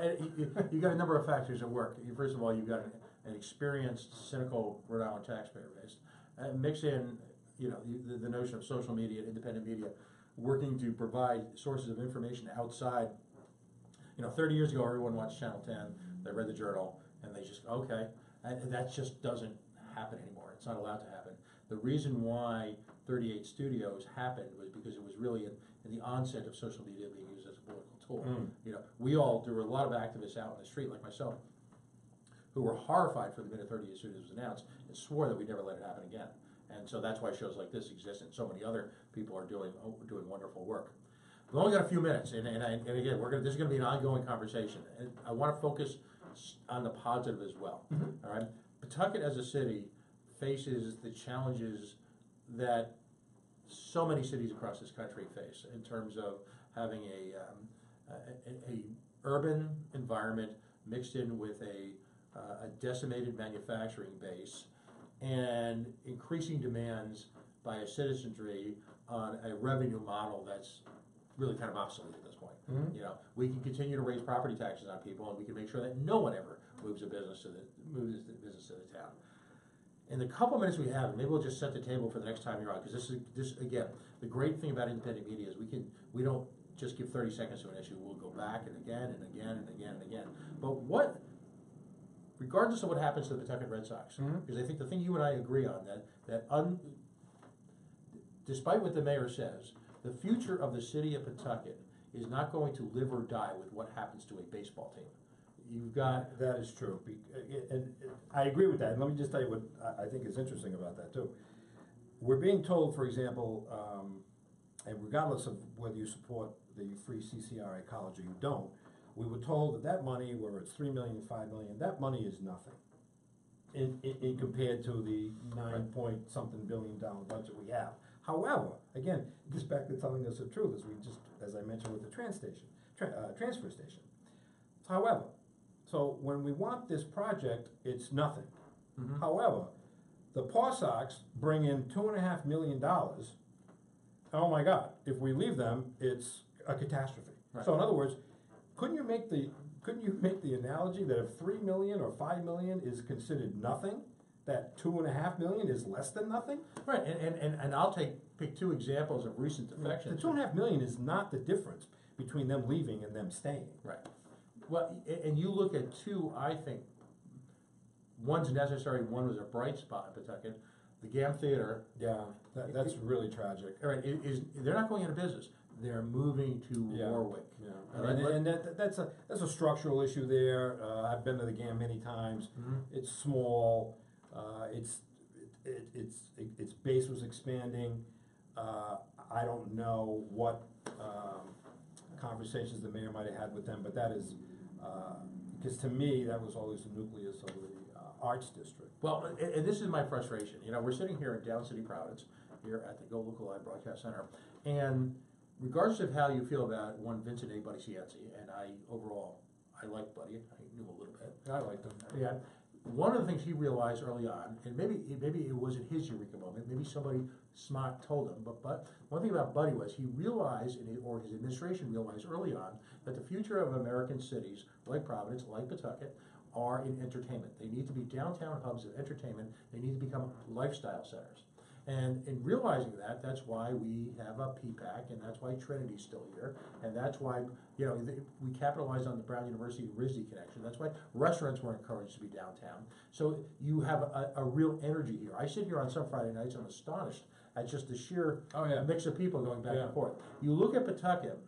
you got a number of factors at work. First of all, you've got an experienced, cynical Rhode Island taxpayer base. Mix in, the notion of social media, independent media, working to provide sources of information outside. 30 years ago, everyone watched Channel 10, they read the Journal, and they just, okay. And that just doesn't happen anymore. It's not allowed to happen. The reason why 38 Studios happened was because it was really in the onset of social media being used as a political tool. There were a lot of activists out in the street, like myself, who were horrified for the minute 38 Studios was announced and swore that we'd never let it happen again. And so that's why shows like this exist, and so many other people are doing wonderful work. We've only got a few minutes, and again, this is going to be an ongoing conversation. And I want to focus on the positive as well. All right, Pawtucket as a city faces the challenges that so many cities across this country face in terms of having a urban environment mixed in with a decimated manufacturing base and increasing demands by a citizenry on a revenue model that's really kind of obsolete at this point. We can continue to raise property taxes on people, and we can make sure that no one ever moves the business to the town. In the couple minutes we have, maybe we'll just set the table for the next time you're on, because this again, the great thing about independent media is we don't just give 30 seconds to an issue. We'll go back and again and again and again and again. But regardless of what happens to the Pawtucket Red Sox, because I think the thing you and I agree on despite what the mayor says, the future of the city of Pawtucket is not going to live or die with what happens to a baseball team. You've got... That is true. And I agree with that. And let me just tell you what I think is interesting about that, too. We're being told, for example, and regardless of whether you support the free CCRA college or you don't, we were told that money, whether it's $3 million, $5 million, that money is nothing in compared to the 9-point-something billion dollar budget we have. However, again, it gets back to telling us the truth, as I mentioned with the transfer station. However, so when we want this project, it's nothing. However, the Paw Sox bring in $2.5 million. Oh my God! If we leave them, it's a catastrophe. Right. So in other words, couldn't you make the analogy that if $3 million or $5 million is considered nothing, that $2.5 million is less than nothing? Right, and I'll pick two examples of recent defections. The $2.5 million is not the difference between them leaving and them staying. Right. Well, and you look at two, I think, one's necessary, one was a bright spot in Pawtucket. The GAM Theater. Yeah, that's really tragic. Right, they're not going out of business. They're moving to Warwick. Yeah, and that's a structural issue there. I've been to the GAM many times. It's small. Its base was expanding. I don't know what conversations the mayor might have had with them, but that is because to me that was always the nucleus of the arts district. Well, and this is my frustration. We're sitting here in Down City, Providence, here at the GoLocal Live Broadcast Center, and regardless of how you feel about one Vincent A. Buddy Cienci, and I like Buddy. I knew him a little bit. I liked him. Yeah. One of the things he realized early on, and maybe it wasn't his eureka moment, maybe somebody smart told him, but one thing about Buddy was he realized, or his administration realized early on, that the future of American cities, like Providence, like Pawtucket, are in entertainment. They need to be downtown hubs of entertainment. They need to become lifestyle centers. And in realizing that, that's why we have a PPAC, and that's why Trinity's still here, and that's why we capitalized on the Brown University RISD connection. That's why restaurants were encouraged to be downtown. So you have a real energy here. I sit here on some Friday nights, I'm astonished at just the sheer mix of people going back and forth. You look at Pawtucket,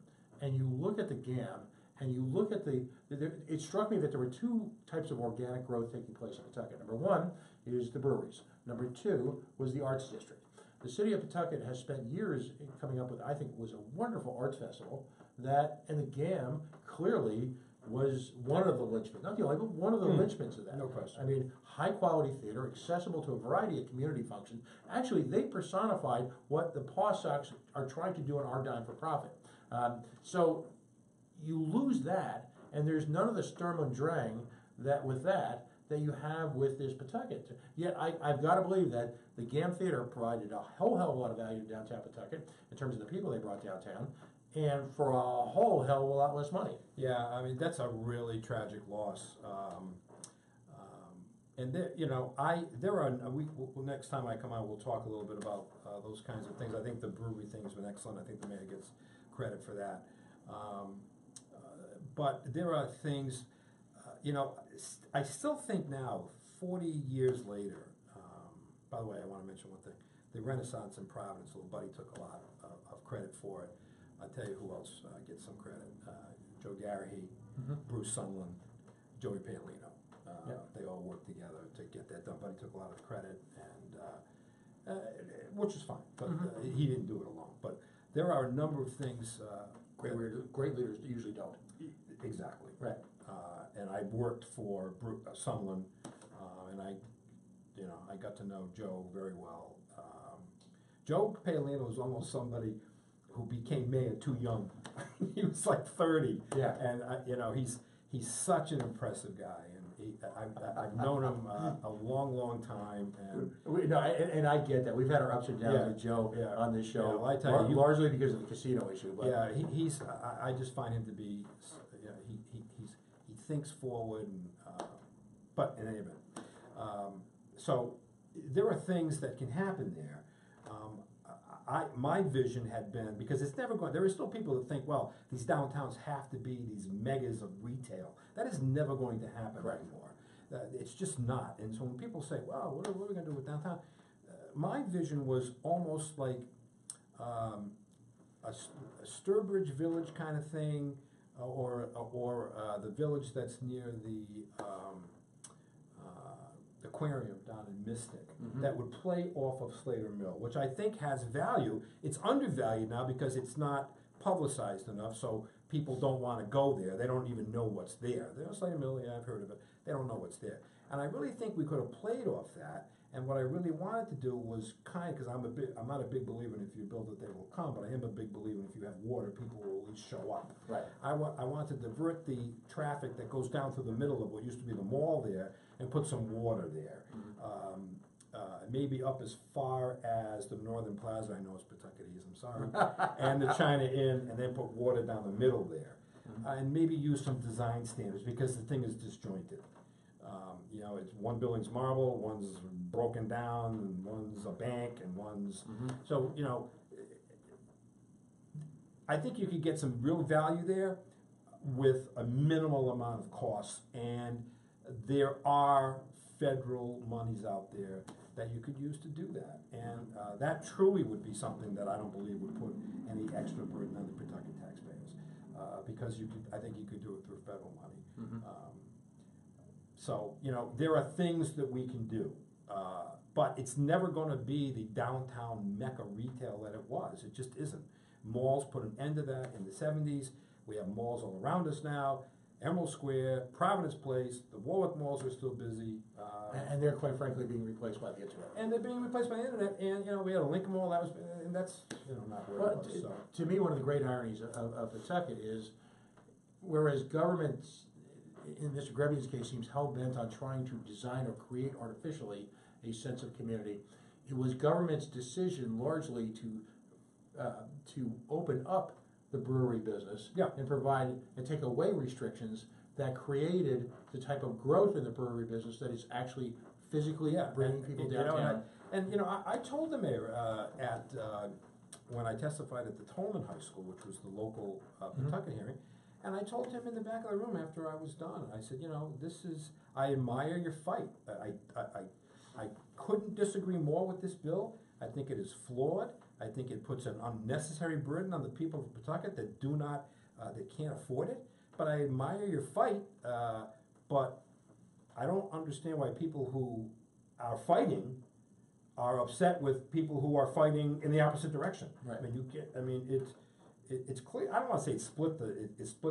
and you look at the GAM, and you look at it struck me that there were two types of organic growth taking place in Pawtucket. Number one is the breweries. Number two was the arts district. The city of Pawtucket has spent years coming up with, I think, was a wonderful arts festival and the GAM clearly was one of the linchpins, not the only, but one of the linchpins of that. No question. I mean, high quality theater, accessible to a variety of community functions. Actually, they personified what the Paw Sox are trying to do in our dime for profit. So you lose that, and there's none of the Sturm und Drang that you have with this Pawtucket. Yet I've got to believe that the GAM Theater provided a whole hell of a lot of value to downtown Pawtucket in terms of the people they brought downtown, and for a whole hell of a lot less money. Yeah, I mean, that's a really tragic loss. And there, next time I come out, we'll talk a little bit about those kinds of things. I think the brewery thing has been excellent. I think the mayor gets credit for that. But there are things, I still think now, 40 years later, by the way, I want to mention one thing. The Renaissance in Providence, little buddy took a lot of credit for it. I'll tell you who else gets some credit. Joe Garrahy, Bruce Sunland, Joey Paolino. They all worked together to get that done. Buddy took a lot of credit, and which is fine, but he didn't do it alone. But there are a number of things. Great leaders usually don't. Exactly. Right. And I worked for Sunland, and I got to know Joe very well. Joe Paolino was almost somebody who became mayor too young. He was like 30. Yeah. And he's such an impressive guy, and I've known him a long time. And I get that. We've had our ups and downs with Joe on this show. Yeah, well, I tell you, largely because of the casino issue. But I just find him to be. He thinks forward, and, but in any event, so there are things that can happen there. My vision had been, because it's never going, there are still people that think, well, these downtowns have to be these megas of retail. That is never going to happen anymore. It's just not. And so when people say, well, what are we going to do with downtown? My vision was almost like a Sturbridge Village kind of thing, or the village that's near the aquarium down in Mystic, that would play off of Slater Mill, which I think has value. It's undervalued now because it's not publicized enough, so people don't want to go there. They don't even know what's there. There's Slater Mill, yeah, I've heard of it. They don't know what's there. And I really think we could have played off that. And what I really wanted to do was because I'm not a big believer in if you build it, they will come, but I am a big believer in if you have water, people will at least show up. Right. I want to divert the traffic that goes down through the middle of what used to be the mall there and put some water there. Maybe up as far as the Northern Plaza, I know it's Pawtucketese, I'm sorry, and the China Inn, and then put water down the middle there. And maybe use some design standards, because the thing is disjointed. It's one building's marble, one's broken down, and one's a bank, and one's... So, I think you could get some real value there with a minimal amount of costs, and there are federal monies out there that you could use to do that. And that truly would be something that I don't believe would put any extra burden on the Pawtucket taxpayers, because I think you could do it through federal money. So, there are things that we can do, but it's never going to be the downtown mecca retail that it was. It just isn't. Malls put an end to that in the 70s. We have malls all around us now. Emerald Square, Providence Place, the Warwick malls are still busy. And they're, quite frankly, being replaced by the internet. And they're being replaced by the internet. And, we had a Lincoln Mall, and that's, not where it was. So. To me, one of the great ironies of Pawtucket is, whereas governments, in Mr. Grebbion's case, seems hell-bent on trying to design or create artificially a sense of community, it was government's decision largely to open up the brewery business and provide and take away restrictions that created the type of growth in the brewery business that is actually physically bringing people downtown. I told the mayor when I testified at the Tolman High School, which was the local Pawtucket hearing, and I told him in the back of the room after I was done, I said, I admire your fight. I couldn't disagree more with this bill. I think it is flawed. I think it puts an unnecessary burden on the people of Pawtucket that that can't afford it. But I admire your fight. But I don't understand why people who are fighting are upset with people who are fighting in the opposite direction. Right. It's clear. I don't want to say it split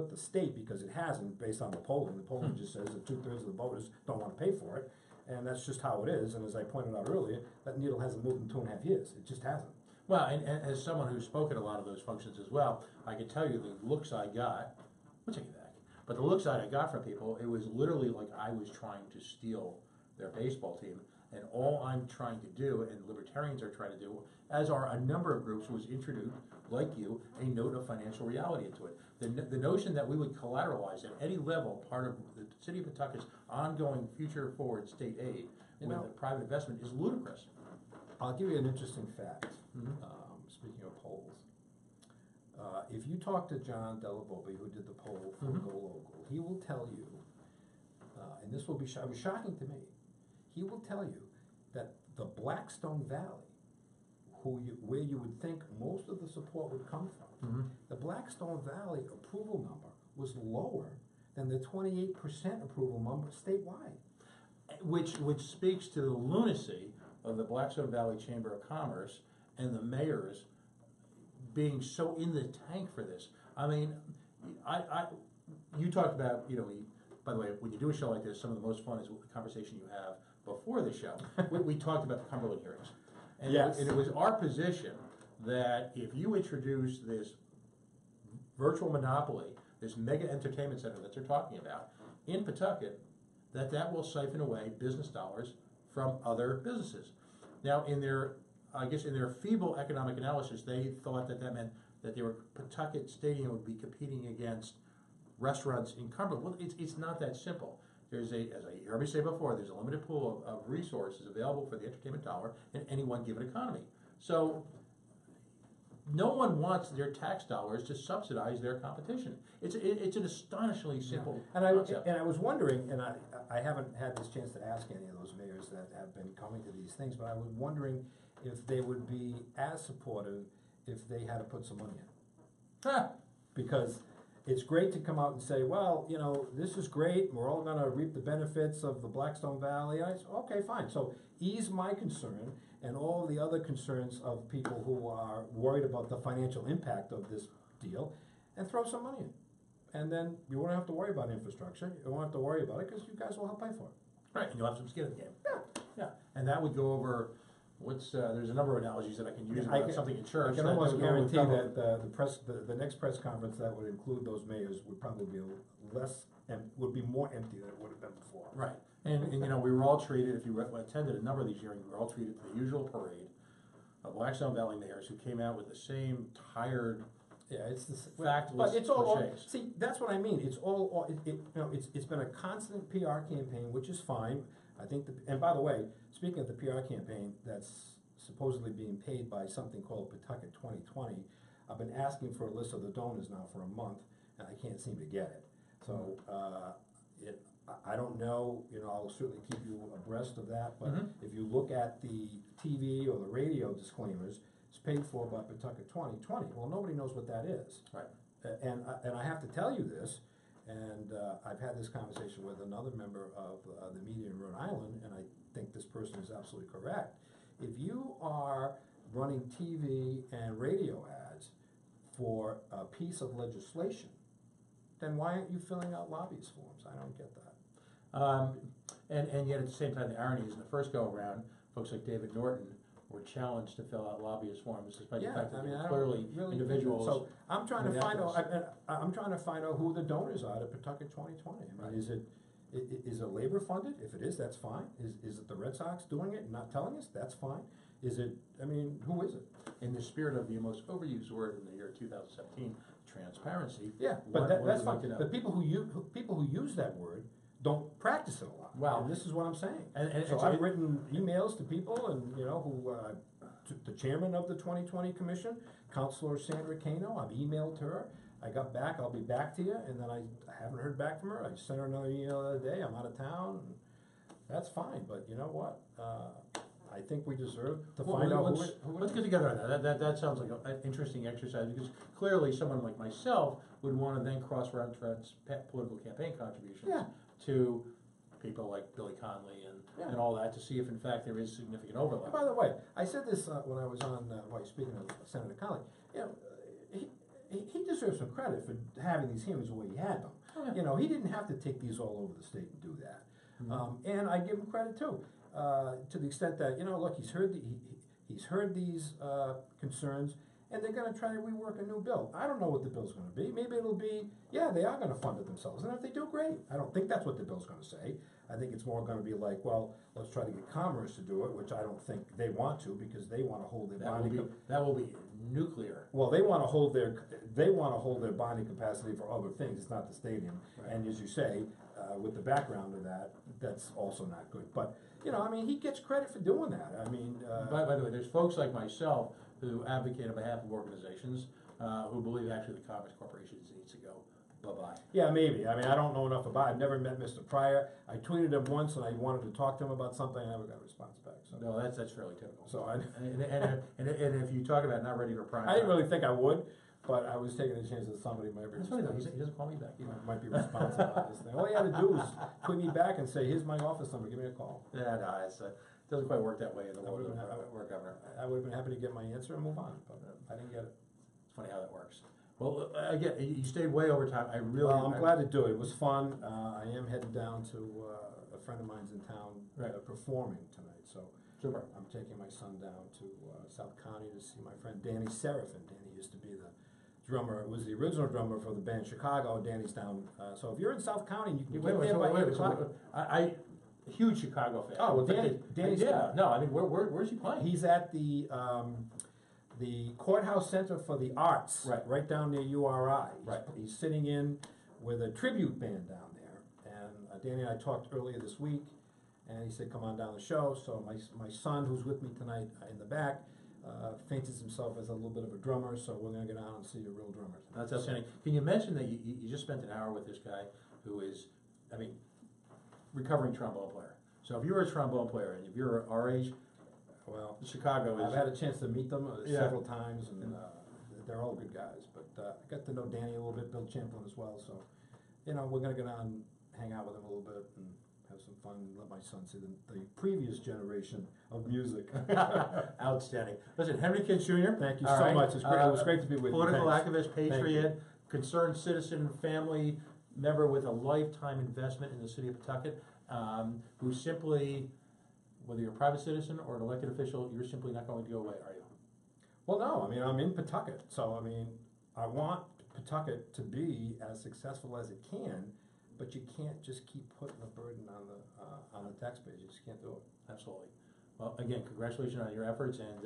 the state, because it hasn't, based on the polling. The polling just says that 2/3 of the voters don't want to pay for it. And that's just how it is. And as I pointed out earlier, that needle hasn't moved in 2.5 years. It just hasn't. Well, and as someone who's spoken at a lot of those functions as well, I can tell you the looks I got, we'll take it back, but the looks I got from people, it was literally like I was trying to steal their baseball team. And all I'm trying to do, and libertarians are trying to do, as are a number of groups, was introduce, like you, a note of financial reality into it. The notion that we would collateralize at any level part of the city of Pawtucket's ongoing future forward state aid with a private investment is ludicrous. I'll give you an interesting fact. Speaking of polls, if you talk to John Delavolpe, who did the poll for GoLocal, he will tell you, and this will be it was shocking to me, he will tell you that the Blackstone Valley, where you would think most of the support would come from, the Blackstone Valley approval number was lower than the 28% approval number statewide. Which speaks to the lunacy of the Blackstone Valley Chamber of Commerce and the mayors being so in the tank for this. I mean, you talked about, by the way, when you do a show like this, some of the most fun is the conversation you have before the show. we talked about the Cumberland hearings. And, yes. And it was our position that if you introduce this virtual monopoly, this mega entertainment center that they're talking about in Pawtucket, that will siphon away business dollars from other businesses. Now, in their feeble economic analysis, they thought that meant that Pawtucket Stadium would be competing against restaurants in Cumberland. Well, it's not that simple. As you heard me say before, there's a limited pool of resources available for the entertainment dollar in any one given economy. So no one wants their tax dollars to subsidize their competition. It's an astonishingly simple concept. And I was wondering, and I haven't had this chance to ask any of those mayors that have been coming to these things, but I was wondering if they would be as supportive if they had to put some money in. Because it's great to come out and say, well, this is great, we're all going to reap the benefits of the Blackstone Valley. And I said, okay, fine. So ease my concern and all the other concerns of people who are worried about the financial impact of this deal and throw some money in. And then you won't have to worry about infrastructure. You won't have to worry about it because you guys will help pay for it. Right, and you'll have some skin in the game. Yeah. And that would go over there's a number of analogies that I can use about something in church. I can almost guarantee that the next press conference that would include those mayors would probably be would be more empty than it would have been before. Right, and we were all treated. If you attended a number of these hearings, we were all treated to the usual parade of Blackstone Valley mayors who came out with the same tired. Yeah, it's the factless. But it's all cliches. see. That's what I mean. It's all it's been a constant PR campaign, which is fine. I think. And by the way, speaking of the PR campaign, that's supposedly being paid by something called Pawtucket 2020. I've been asking for a list of the donors now for a month, and I can't seem to get it. So I don't know. I'll certainly keep you abreast of that. But if you look at the TV or the radio disclaimers. It's paid for by Pawtucket 2020. Well, nobody knows what that is. Right. And I have to tell you this, and I've had this conversation with another member of the media in Rhode Island, and I think this person is absolutely correct. If you are running TV and radio ads for a piece of legislation, then why aren't you filling out lobbyist forms? I don't get that. And yet at the same time, the irony is in the first go around, folks like David Norton were challenged to fill out lobbyist forms, despite the fact that they were clearly individuals. So I'm trying to find out. I'm trying to find out who the donors are to Pawtucket 2020. I mean, is it labor funded? If it is, that's fine. Is it the Red Sox doing it and not telling us? That's fine. Is it? I mean, who is it? In the spirit of the most overused word in the year 2017, transparency. Yeah, but that's fine. But people who use that word don't practice it a lot. Wow. And this is what I'm saying. And so I've written emails to people, and to the chairman of the 2020 commission, Councilor Sandra Cano. I've emailed her. I got back. I'll be back to you. And then I haven't heard back from her. I sent her another email the other day. I'm out of town. And that's fine. But you know what? I think we deserve to find out who let's get together on that. That sounds like an interesting exercise, because clearly someone like myself would want to then cross-reference political campaign contributions to people like Billy Conley and all that, to see if in fact there is significant overlap. And by the way, I said this when I was on, speaking of Senator Conley, he deserves some credit for having these hearings the way he had them. Oh, yeah. He didn't have to take these all over the state and do that. Mm-hmm. And I give him credit too, to the extent that look, he's heard these concerns, and they're going to try to rework a new bill. I don't know what the bill's going to be. Maybe it'll be, yeah, they are going to fund it themselves. And if they do, great. I don't think that's what the bill's going to say. I think it's more going to be like, well, let's try to get Commerce to do it, which I don't think they want to, because they want to hold their bonding. That will be nuclear. Well, they want to hold their bonding capacity for other things. It's not the stadium. Right. And as you say, with the background of that, that's also not good. But I mean, he gets credit for doing that. I mean, by the way, there's folks like myself who advocate on behalf of organizations who believe actually the Commerce Corporation needs to go bye-bye. Yeah, maybe. I mean, I don't know enough about it. I've never met Mr. Pryor. I tweeted him once, and I wanted to talk to him about something. I never got a response back. So. No, that's fairly typical. So and if you talk about not ready for prime I didn't time, really think I would, but I was taking a chance that somebody might be That's funny though. He doesn't call me back either. might be responsive on this thing. All you had to do was tweet me back and say, "Here's my office number. Give me a call." Yeah, no, it doesn't quite work that way in the world of we're governor. I would have been happy to get my answer and move on, but I didn't get it. It's funny how that works. Well, again, you stayed way over time. I'm glad to do it. It was fun. I am headed down to a friend of mine's in town performing tonight, so super. I'm taking my son down to South County to see my friend Danny Seraphin. Danny used to be the drummer. Was the original drummer for the band Chicago. Danny's down. So if you're in South County, you can get there by 8 o'clock. I huge Chicago fan. Oh, well, Danny's yeah. No, I mean, where's he playing? He's at the Courthouse Center for the Arts, right down near URI. He's sitting in with a tribute band down there. And Danny and I talked earlier this week, and he said, come on down the show. So my son, who's with me tonight in the back, fancies himself as a little bit of a drummer, so we're going to go down and see a real drummer tonight. That's outstanding. Can you mention that you just spent an hour with this guy who is, I mean, recovering trombone player. So if you're a trombone player, and if you're our age, well, Chicago is... I've had a chance to meet them several times, and they're all good guys. But I got to know Danny a little bit, Bill Champlin as well. So, we're going to go down and hang out with him a little bit and have some fun and let my son see the previous generation of music. Outstanding. Listen, Henry Kinch Jr. Thank you so much. It was great to be with you. Political activist, patriot, concerned citizen, family member with a lifetime investment in the city of Pawtucket, who simply... Whether you're a private citizen or an elected official, you're simply not going to go away, are you? Well, no. I mean, I'm in Pawtucket. So, I mean, I want Pawtucket to be as successful as it can, but you can't just keep putting a burden on the taxpayers. You just can't do it. Absolutely. Well, again, congratulations on your efforts, and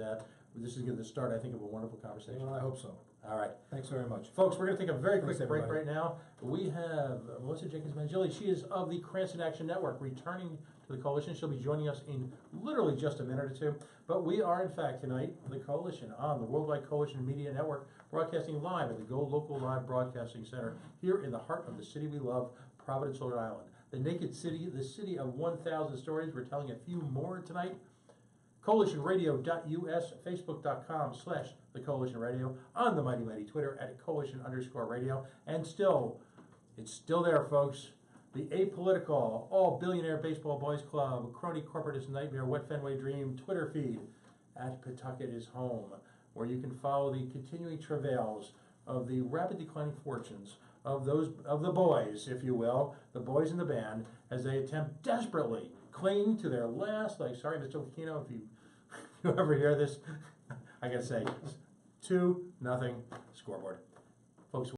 this is going to start, I think, of a wonderful conversation. Well, I hope so. All right. Thanks very much. Folks, we're going to take a very quick break right now. We have Melissa Jenkins-Mangili. She is of the Cranston Action Network, returning to the Coalition. She'll be joining us in literally just a minute or two. But we are, in fact, tonight, the Coalition on the Worldwide Coalition Media Network, broadcasting live at the GoLocal Live Broadcasting Center here in the heart of the city we love, Providence, Rhode Island. The Naked City, the city of 1,000 stories. We're telling a few more tonight. CoalitionRadio.us, Facebook.com/The Coalition Radio, on the Mighty Twitter at Coalition_radio. And it's still there, folks. The apolitical, all billionaire baseball boys club, crony corporatist nightmare, wet Fenway dream Twitter feed at Pawtucket is home, where you can follow the continuing travails of the rapid declining fortunes of the boys, if you will, the boys in the band, as they attempt desperately cling to their last, sorry, Mr. Aquino, if you ever hear this, I gotta say, 2-0 scoreboard. Folks,